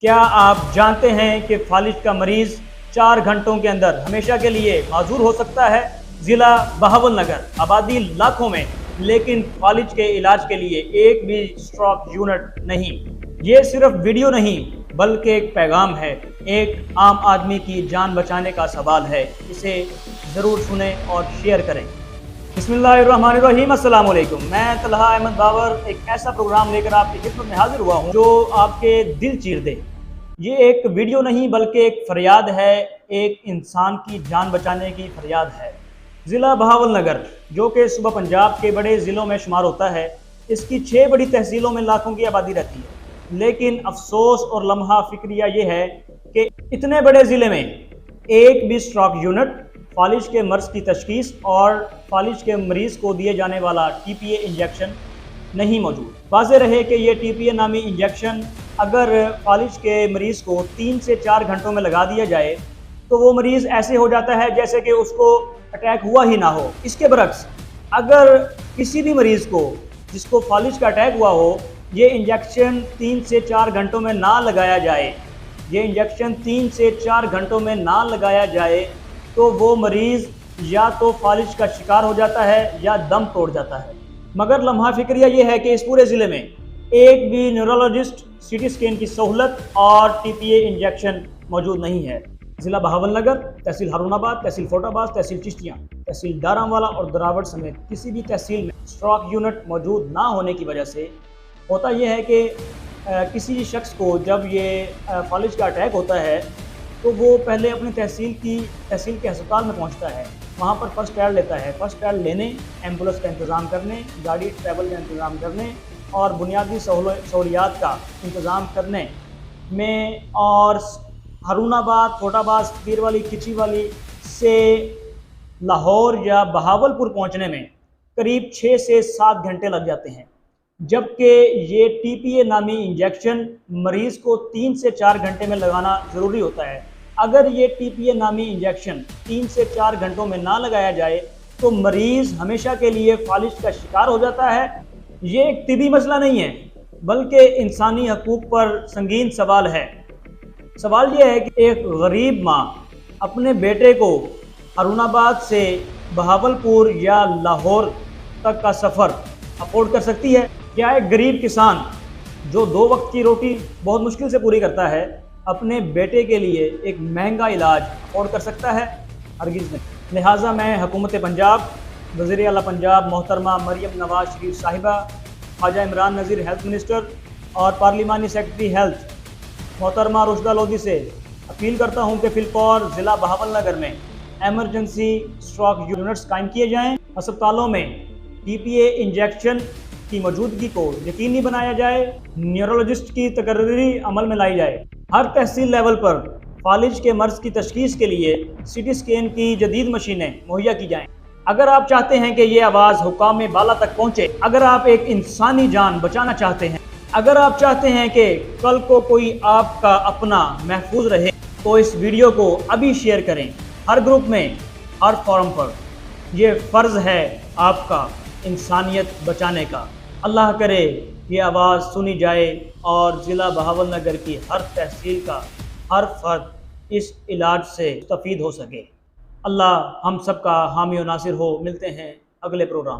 क्या आप जानते हैं कि फालिज का मरीज 4 घंटों के अंदर हमेशा के लिए माजूर हो सकता है। ज़िला बहावलनगर, आबादी लाखों में, लेकिन फालिज के इलाज के लिए एक भी स्ट्रोक यूनिट नहीं। ये सिर्फ वीडियो नहीं बल्कि एक पैगाम है, एक आम आदमी की जान बचाने का सवाल है। इसे ज़रूर सुने और शेयर करें। बिस्मिल्लाहिर्रहमानिर्रहीम, अस्सलाम वालेकुम। मैं तलहा अहमद बाबर एक ऐसा प्रोग्राम लेकर आपकी खिदमत में हाजिर हुआ हूँ जो आपके दिल चीर दे। ये एक वीडियो नहीं बल्कि एक फरियाद है, एक इंसान की जान बचाने की फरियाद है। ज़िला बहावलनगर, जो कि सूबा पंजाब के बड़े ज़िलों में शुमार होता है, इसकी 6 बड़ी तहसीलों में लाखों की आबादी रहती है। लेकिन अफसोस और लम्हा फिक्रिया ये है कि इतने बड़े ज़िले में एक भी स्ट्रोक यूनिट, फालिज के मर्ज की तशखीस और फालिज के मरीज़ को दिए जाने वाला TPA इंजेक्शन नहीं मौजूद। वाज़ेह रहे कि ये TPA नामी इंजेक्शन अगर फालिज के मरीज़ को 3 से 4 घंटों में लगा दिया जाए तो वो मरीज़ ऐसे हो जाता है जैसे कि उसको अटैक हुआ ही ना हो। इसके बरक्स अगर किसी भी मरीज़ को जिसको फालिज का अटैक हुआ हो, ये इंजेक्शन 3 से 4 घंटों में ना लगाया जाए, ये इंजेक्शन 3 से 4 घंटों में ना लगाया जाए तो वो मरीज़ या तो फालिज का शिकार हो जाता है या दम तोड़ जाता है। मगर लम्हा फिक्रिया ये है कि इस पूरे ज़िले में एक भी न्यूरोलॉजिस्ट, CT स्कैन की सहूलत और TPA इंजेक्शन मौजूद नहीं है। ज़िला बहावलनगर, तहसील हारूनाबाद, तहसील फोटाबाज, तहसील चिश्तियाँ, तहसील दारामवाला और दरावट समेत किसी भी तहसील में स्ट्रोक यूनिट मौजूद ना होने की वजह से होता यह है कि किसी शख्स को जब ये फालिज का अटैक होता है तो वो पहले अपने तहसील के अस्पताल में पहुंचता है, वहां पर फर्स्ट एड लेता है। फर्स्ट एड लेने, एम्बुलेंस का इंतज़ाम करने, गाड़ी ट्रैवल का इंतज़ाम करने और बुनियादी सहूलियात का इंतज़ाम करने में और हारूनाबाद, फोटाबाज, पीरवाली, खिचीवाली से लाहौर या बहावलपुर पहुंचने में करीब 6 से 7 घंटे लग जाते हैं। जबकि ये TPA नामी इंजेक्शन मरीज़ को 3 से 4 घंटे में लगाना ज़रूरी होता है। अगर ये TPA नामी इंजेक्शन 3 से 4 घंटों में ना लगाया जाए तो मरीज़ हमेशा के लिए फालिज का शिकार हो जाता है। ये एक तिबी मसला नहीं है बल्कि इंसानी हकूक़ पर संगीन सवाल है। सवाल ये है कि एक गरीब माँ अपने बेटे को हारूनाबाद से बहावलपुर या लाहौर तक का सफ़र अफोर्ड कर सकती है? क्या एक गरीब किसान जो 2 वक्त की रोटी बहुत मुश्किल से पूरी करता है अपने बेटे के लिए एक महंगा इलाज अफोर्ड कर सकता है? हरगिज़ नहीं। लिहाजा मैं हुकूमत पंजाब, वज़ीर आला पंजाब मोहतरमा मरियम नवाज शरीफ साहिबा, ख्वाजा इमरान नज़ीर हेल्थ मिनिस्टर और पार्लिमानी सेक्रेटरी हेल्थ मोहतरमा रुशदा लोधी से अपील करता हूँ कि फिलौर ज़िला बहावलनगर में एमरजेंसी स्ट्रोक यूनिट्स कायम किए जाएँ। अस्पतालों में TPA इंजेक्शन की मौजूदगी को यकीनी बनाया जाए। न्यूरोलॉजिस्ट की तकर्री अमल में लाई जाए। हर तहसील लेवल पर फालिज के मर्ज की तशखीस के लिए CT स्कैन की जदीद मशीनें मुहैया की जाएँ। अगर आप चाहते हैं कि ये आवाज़ हुक्काम बाला तक पहुँचे, अगर आप एक इंसानी जान बचाना चाहते हैं, अगर आप चाहते हैं कि कल को कोई आपका अपना महफूज रहे, तो इस वीडियो को अभी शेयर करें, हर ग्रुप में, हर फोरम पर। यह फ़र्ज़ है आपका इंसानियत बचाने का। अल्लाह करे ये आवाज़ सुनी जाए और ज़िला बहावलनगर की हर तहसील का हर फर्द इस इलाज से मुस्तफ़ीद हो सके। अल्लाह हम सब का हामी और नासिर हो। मिलते हैं अगले प्रोग्राम।